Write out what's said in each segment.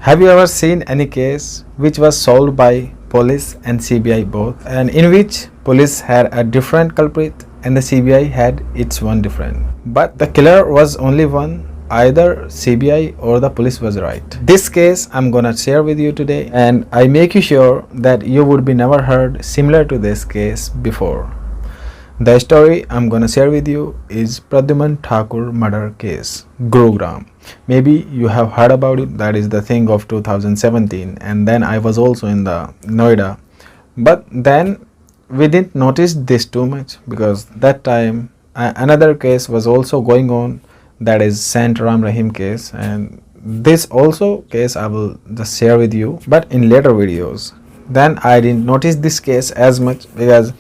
Have you ever seen any case which was solved by police and CBI both, and in which police had a different culprit and the CBI had its one different, but the killer was only one? Either CBI or the police was right. This case I'm gonna share with you today, and I make you sure that you would be never heard similar to this case before. The story I'm gonna share with you is Pradumn Thakur murder case, Gurugram. Maybe you have heard about it. That is the thing of 2017, and then I was also in the Noida. But then we didn't notice this too much because that time another case was also going on, that is Saint Ram Rahim case, and this also case I will just share with you but in later videos. Then I didn't notice this case as much because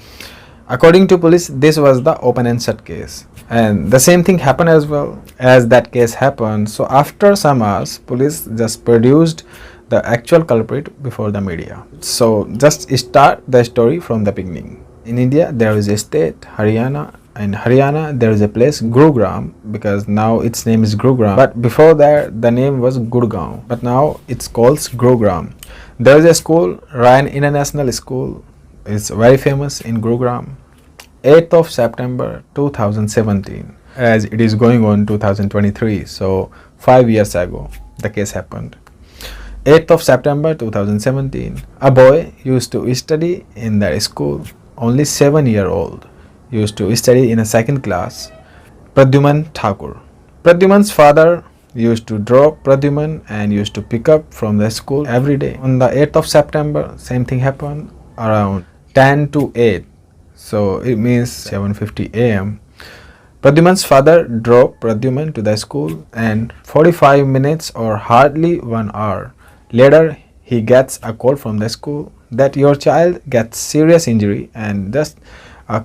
according to police this was the open and shut case, and the same thing happened as well as that case happened. So after some hours police just produced the actual culprit before the media. So just start the story from the beginning. In India there is a state Haryana. In Haryana there is a place Gurugram, because now its name is Gurugram, but before that the name was Gurgaon, but now it's called Gurugram. There is a school, Ryan International School. It's very famous in Gurugram. 8th of September 2017, as it is going on 2023, so 5 years ago the case happened. 8th of September 2017, a boy used to study in that school, only 7-year-old, used to study in a second class, Pradumn Thakur. Pradumn's father used to drop Pradumn and used to pick up from the school every day. On the 8th of September, same thing happened around 10 to 8, so it means 7:50 a.m. Pradumn's father dropped Pradumn to the school, and 45 minutes or hardly 1 hour later he gets a call from the school that your child gets serious injury and just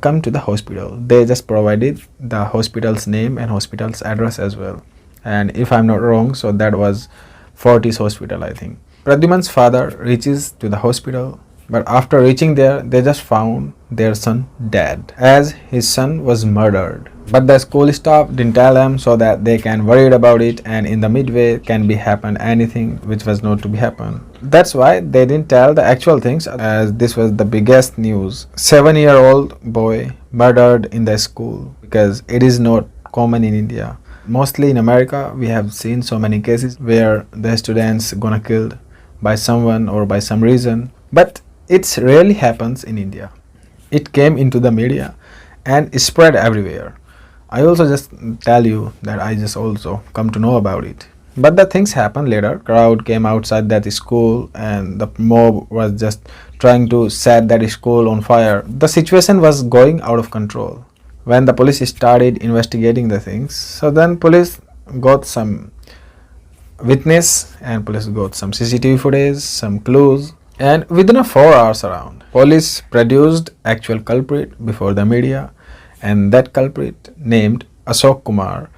come to the hospital. They just provided the hospital's name and hospital's address as well, and if I'm not wrong, so that was Fortis Hospital, I think. Pradumn's father reaches to the hospital, but after reaching there they just found their son dead, as his son was murdered. But the school staff didn't tell them so that they can worried about it, and in the midway can be happen anything which was not to be happen. That's why they didn't tell the actual things, as this was the biggest news. 7-year-old boy murdered in the school, because it is not common in India. Mostly in America we have seen so many cases where the students gonna killed by someone or by some reason, but it rarely happens in India. It came into the media and spread everywhere. I also just tell you that I just also come to know about it. But the things happened later. Crowd came outside that school and the mob was just trying to set that school on fire. The situation was going out of control when the police started investigating the things. So then police got some witness and police got some CCTV footage, some clues, and within 4 hours around, police produced actual culprit before the media, and that culprit named Ashok Kumar.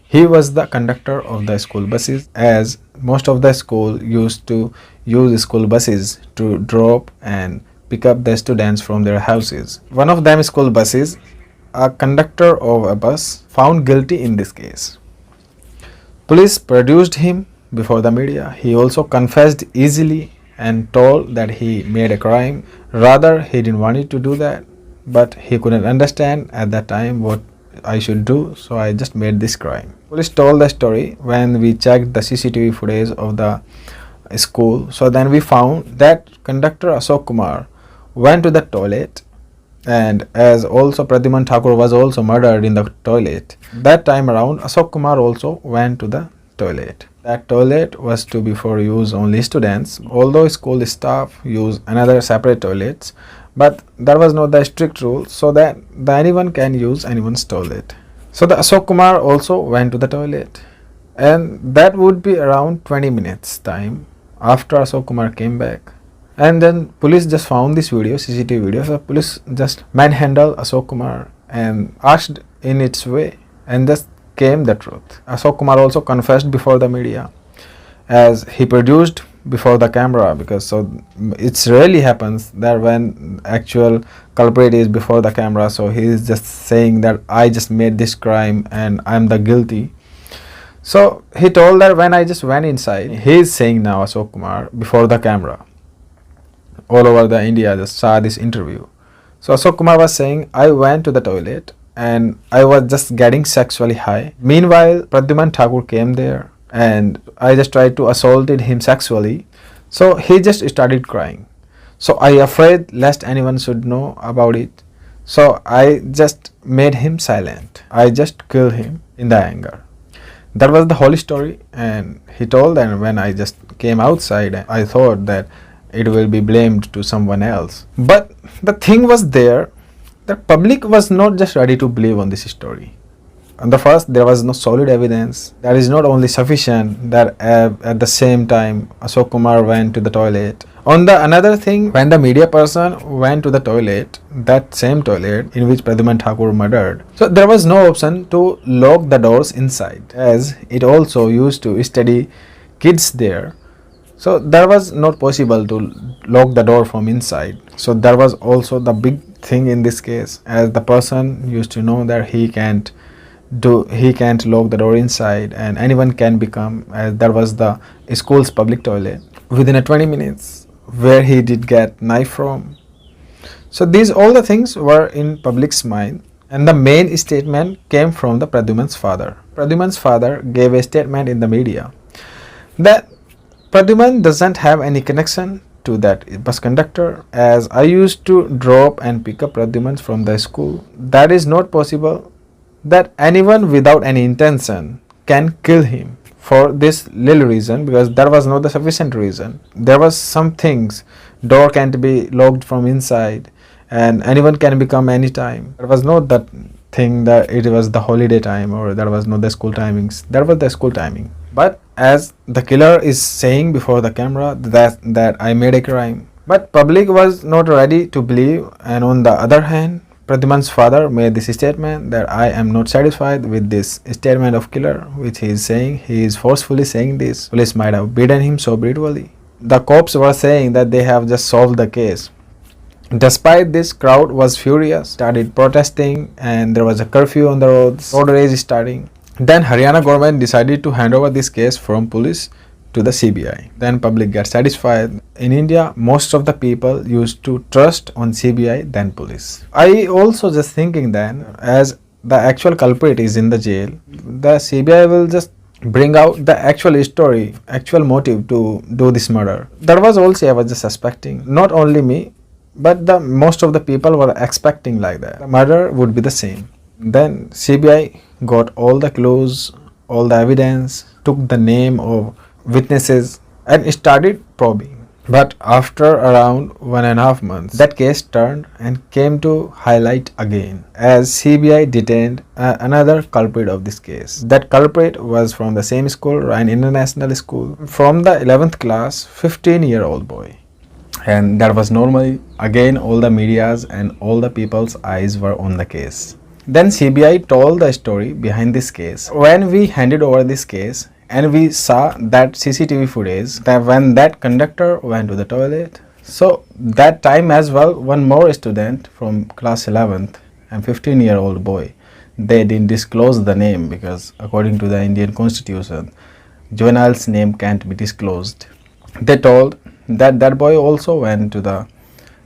He was the conductor of the school buses, as most of the school used to use school buses to drop and pick up the students from their houses. One of them school buses, a conductor of a bus found guilty in this case. Police produced him before the media. He also confessed easily and told that he made a crime. Rather, he didn't want to do that, but he couldn't understand at that time what I should do, so I just made this crime. Police told the story when we checked the CCTV footage of the school. So then we found that conductor Ashok Kumar went to the toilet, and as also Pradumn Thakur was also murdered in the toilet, that time around Ashok Kumar also went to the toilet. That toilet was to be for use only students, although school staff use another separate toilets, but that was not the strict rule, so that anyone can use anyone's toilet. So the Ashok Kumar also went to the toilet, and that would be around 20 minutes time after Ashok Kumar came back. And then police just found this video, CCTV video. So police just manhandled Ashok Kumar and asked in its way, and just came the truth. Ashok Kumar also confessed before the media, as he produced before the camera, because so it's rarely happens that when actual culprit is before the camera, so he is just saying that I just made this crime and I'm the guilty. So he told that when I just went inside, he is saying now, Ashok Kumar, before the camera, all over the India just saw this interview. So Ashok Kumar was saying, I went to the toilet and I was just getting sexually high. Meanwhile, Pradumn Thakur came there and I just tried to assaulted him sexually. So he just started crying. So I afraid lest anyone should know about it. So I just made him silent. I just killed him in the anger. That was the whole story, and he told that when I just came outside, I thought that it will be blamed to someone else. But the thing was there, the public was not just ready to believe on this story. On the first, there was no solid evidence. That is not only sufficient that at the same time Ashok Kumar went to the toilet. On the another thing, when the media person went to the toilet, that same toilet in which Pradumn Thakur murdered, so there was no option to lock the doors inside, as it also used to study kids there. So there was not possible to lock the door from inside. So there was also the big thing in this case, as the person used to know that he can't lock the door inside and anyone can become, as there was the school's public toilet within a 20 minutes where he did get knife from. So these all the things were in public's mind, and the main statement came from the Pradumn's father. Pradumn's father gave a statement in the media that Pradumn doesn't have any connection to that bus conductor, as I used to drop and pick up Pradumn from the school. That is not possible, that anyone without any intention can kill him for this little reason, because there was not the sufficient reason. There was some things, door can't be locked from inside and anyone can become anytime. There was not that thing that it was the holiday time or there was not the school timings. There was the school timing. But as the killer is saying before the camera that I made a crime, but public was not ready to believe. And on the other hand, Pradumn's father made this statement that I am not satisfied with this statement of killer, which he is saying. He is forcefully saying this. Police might have beaten him so brutally. The cops were saying that they have just solved the case. Despite this, crowd was furious, started protesting, and there was a curfew on the roads, road rage starting. Then Haryana government decided to hand over this case from police to the CBI. Then public got satisfied. In India, most of the people used to trust on CBI than police. I also just thinking then, as the actual culprit is in the jail, the CBI will just bring out the actual story, actual motive to do this murder. That was also I was just suspecting. Not only me, but the most of the people were expecting like that. The murder would be the same. Then CBI got all the clues, all the evidence, took the name of witnesses and started probing. But after around 1.5 months, that case turned and came to highlight again, as CBI detained another culprit of this case. That culprit was from the same school, an international school, from the 11th class, 15-year-old boy. And that was normally, again, all the media's and all the people's eyes were on the case. Then CBI told the story behind this case. When we handed over this case and we saw that CCTV footage, that when that conductor went to the toilet, so that time as well, one more student from class 11th and 15-year-old boy, they didn't disclose the name because according to the Indian constitution, juvenile's name can't be disclosed. They told that that boy also went to the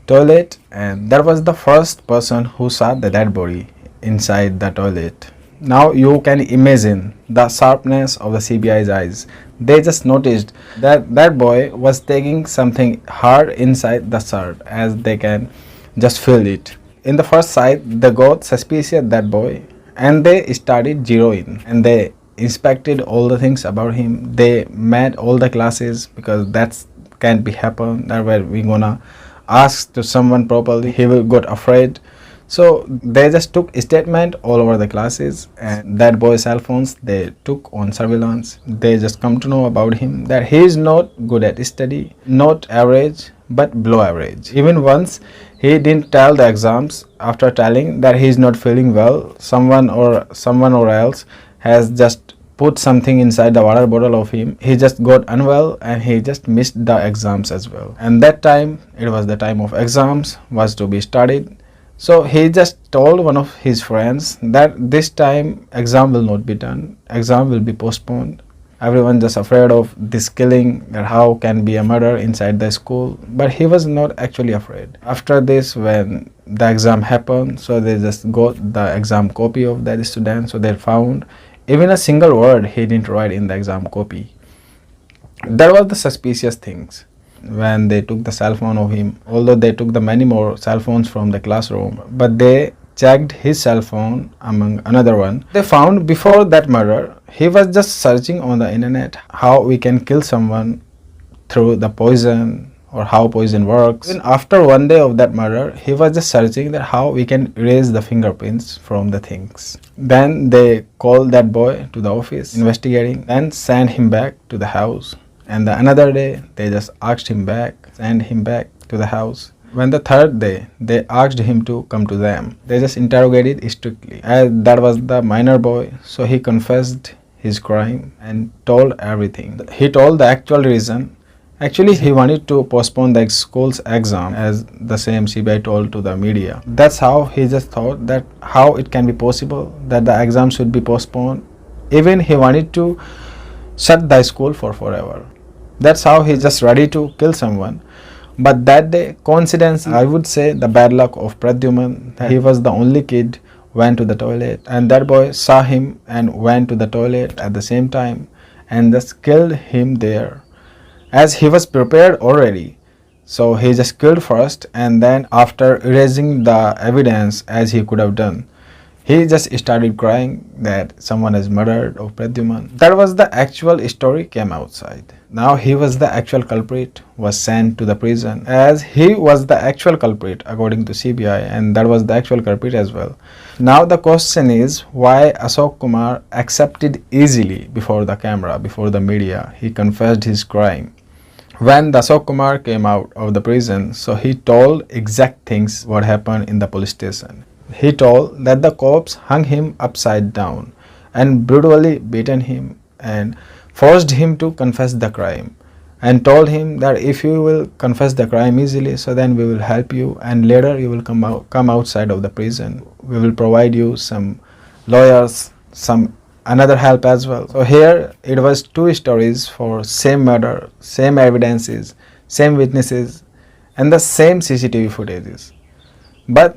toilet, and that was the first person who saw the dead body inside the toilet. Now you can imagine the sharpness of the CBI's eyes. They just noticed that that boy was taking something hard inside the shirt, as they can just feel it. In the first sight, they got suspicious that boy and they started zeroing and they inspected all the things about him. They met all the classes because that's can't be happen. That way we gonna ask to someone properly, he will got afraid. So they just took statement all over the classes, and that boy's cell phones they took on surveillance. They just come to know about him that he is not good at study, not average but below average. Even once he didn't tell the exams. After telling that he is not feeling well, someone or else has just put something inside the water bottle of him. He just got unwell and he just missed the exams as well. And that time, it was the time of exams was to be studied. So he just told one of his friends that this time exam will not be done, exam will be postponed. Everyone just afraid of this killing, that how can be a murder inside the school, but he was not actually afraid. After this, when the exam happened, so they just got the exam copy of that student, so they found even a single word he didn't write in the exam copy. That was the suspicious things. When they took the cell phone of him, although they took the many more cell phones from the classroom, but they checked his cell phone among another one. They found before that murder, he was just searching on the internet how we can kill someone through the poison or how poison works. Even after one day of that murder, he was just searching that how we can erase the fingerprints from the things. Then they called that boy to the office investigating, then sent him back to the house. And the another day, they just asked him back, sent him back to the house. When the third day, they asked him to come to them. They just interrogated strictly. As that was the minor boy, so he confessed his crime and told everything. He told the actual reason. Actually, he wanted to postpone the school's exam, as the same CBI told to the media. That's how he just thought that how it can be possible that the exam should be postponed. Even he wanted to shut the school for forever. That's how he's just ready to kill someone. But that day, coincidence, I would say the bad luck of Pradumn, he was the only kid went to the toilet, and that boy saw him and went to the toilet at the same time and just killed him there. As he was prepared already, so he just killed first, and then after erasing the evidence as he could have done, he just started crying that someone has murdered of Pradumn. That was the actual story came outside. Now he was the actual culprit, was sent to the prison, as he was the actual culprit according to CBI, and that was the actual culprit as well. Now the question is why Ashok Kumar accepted easily before the camera, before the media. He confessed his crime. When Ashok Kumar came out of the prison, so he told exact things what happened in the police station. He told that the cops hung him upside down and brutally beaten him and forced him to confess the crime, and told him that if you will confess the crime easily, so then we will help you, and later you will come outside of the prison. We will provide you some lawyers, some another help as well. So here it was two stories for same murder, same evidences, same witnesses, and the same CCTV footages, but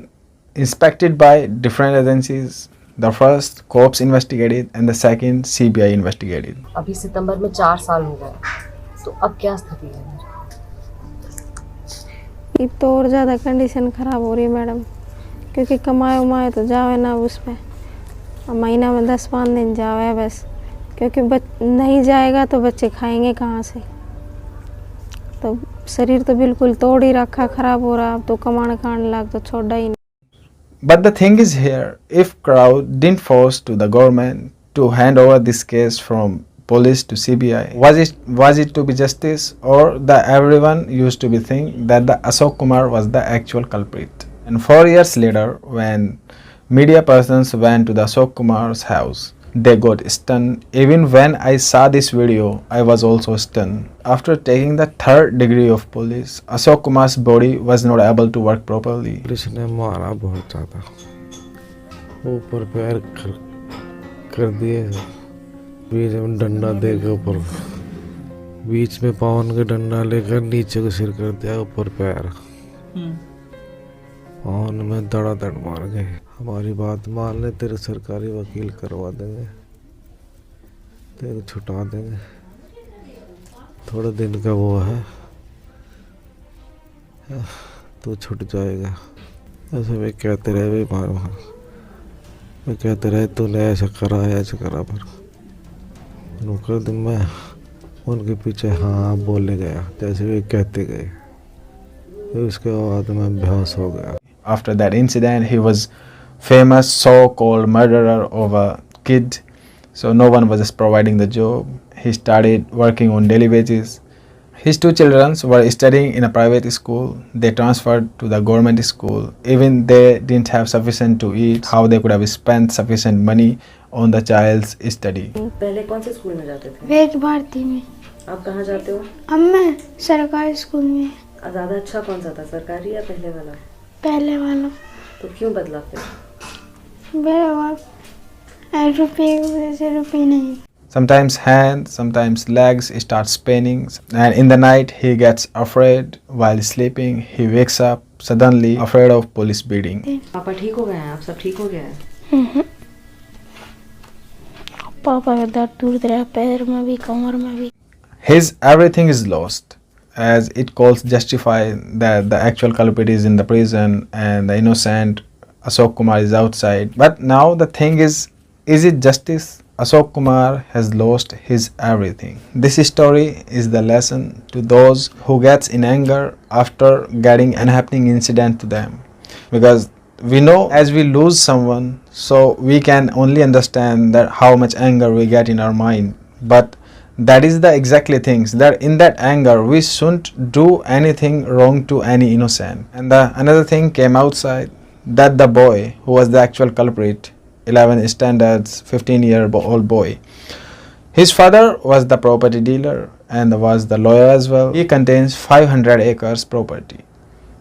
inspected by different agencies. The first cops investigated and the second CBI investigated. अभी सितंबर में 4 साल हो गए, तो अब क्या स्थिति है? ये तो और ज़्यादा कंडीशन ख़राब हो रही है मैडम, क्योंकि कमाए उमाए तो जावे ना उस पर, महीना में 10-5 दिन जावे बस, क्योंकि नहीं जाएगा तो बच्चे खाएंगे कहाँ से। तो शरीर तो बिल्कुल तोड़ ही रखा, ख़राब हो रहा, अब तो कमाने खाने लाग तो छोड़ा ही नहीं। But the thing is here, if crowd didn't force to the government to hand over this case from police to CBI, was it to be justice, or the everyone used to be think that the Ashok Kumar was the actual culprit? And 4 years later, when media persons went to the Ashok Kumar's house, they got stunned. Even when I saw this video, I was also stunned. After taking the 3rd degree of police, Ashok Kumar's body was not able to work properly. Police ने मारा बहुत ज़्यादा, ऊपर पैर कर दिए, बीच में डंडा देकर ऊपर, बीच में पावन का डंडा लेकर नीचे को सिर कर दिया, ऊपर पैर, पावन में धड़ाधड़ मार गए। हमारी बात मान ले, तेरे सरकारी वकील करवा देंगे, तेरे छुटा देंगे, थोड़े दिन का वो है, तो छूट जाएगा। ऐसे वे कहते रहे, वे मार वे कहते रहे तूने ऐसा करा, पर नौकर दिन में उनके पीछे हाँ बोले गया, जैसे वे कहते गए, फिर उसके बाद मैं बेहोश हो गया। After that incident, he was famous so-called murderer of a kid, so no one was just providing the job. He started working on daily wages. His 2 children were studying in a private school. They transferred to the government school. Even they didn't have sufficient to eat, how they could have spent sufficient money on the child's study. पहले कौन से school में जाते थे? वेद भारती में। आप कहाँ जाते हो? अब मैं सरकारी स्कूल में। ज़्यादा अच्छा कौन सा था, सरकारी या पहले वाला? पहले वाला। तो क्यों बदला फिर? मेरे बाप रुपये की वजह से रुपये नहीं। Sometimes hands, sometimes legs start spinning, and in the night he gets afraid. While sleeping, he wakes up suddenly, afraid of police beating. पापा ठीक हो गए हैं? आप सब ठीक हो गया है? पापा का दर्द दूर रहा, पैर में भी, कमर में भी। His everything is lost, as it calls justify that the actual culprit is in the prison and the innocent Ashok Kumar is outside. But now the thing is it justice? Ashok Kumar has lost his everything. This story is the lesson to those who gets in anger after getting an happening incident to them. Because we know as we lose someone, so we can only understand that how much anger we get in our mind. But that is the exactly things that in that anger we shouldn't do anything wrong to any innocent. And another thing came outside that the boy who was the actual culprit, 11 standards, 15-year-old boy, his father was the property dealer and was the lawyer as well. He contains 500 acres property.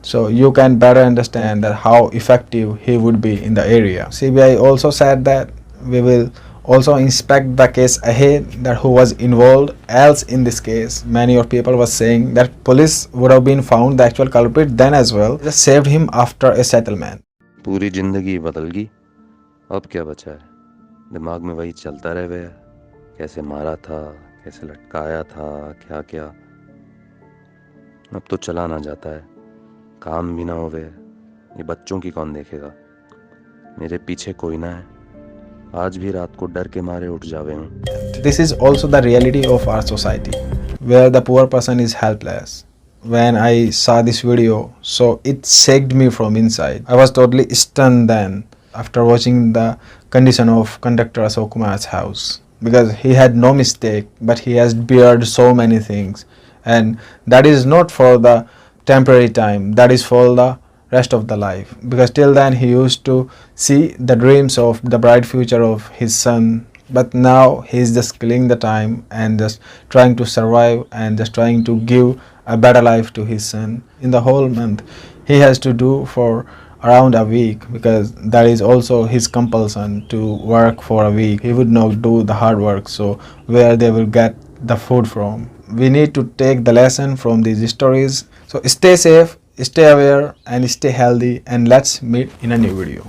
So you can better understand that how effective he would be in the area. CBI also said that we will also inspect the case ahead, that who was involved else in this case. Many of people were saying that police would have been found the actual culprit then as well, just saved him after a settlement. पूरी जिंदगी बदल गई, अब क्या बचा है? दिमाग में वही चलता रह गया, कैसे मारा था, कैसे लटकाया था, क्या क्या। अब तो चला ना जाता है, काम भी ना होवे, ये बच्चों की कौन देखेगा? मेरे पीछे कोई ना है, आज भी रात को डर के मारे उठ जावे हूँ। This is also the reality of our society, where the poor person is helpless. When I saw this video, so it shocked me from inside. I was totally stunned then after watching the condition of conductor Ashok Kumar's house, because he had no mistake, but he has beared so many things, and that is not for the temporary time, that is for the rest of the life, because till then he used to see the dreams of the bright future of his son. But now he is just killing the time and just trying to survive and just trying to give a better life to his son. In the whole month he has to do for around a week, because that is also his compulsion to work for a week. He would not do the hard work, so where they will get the food from? We need to take the lesson from these stories. So stay safe, stay aware and stay healthy, and let's meet in a new video.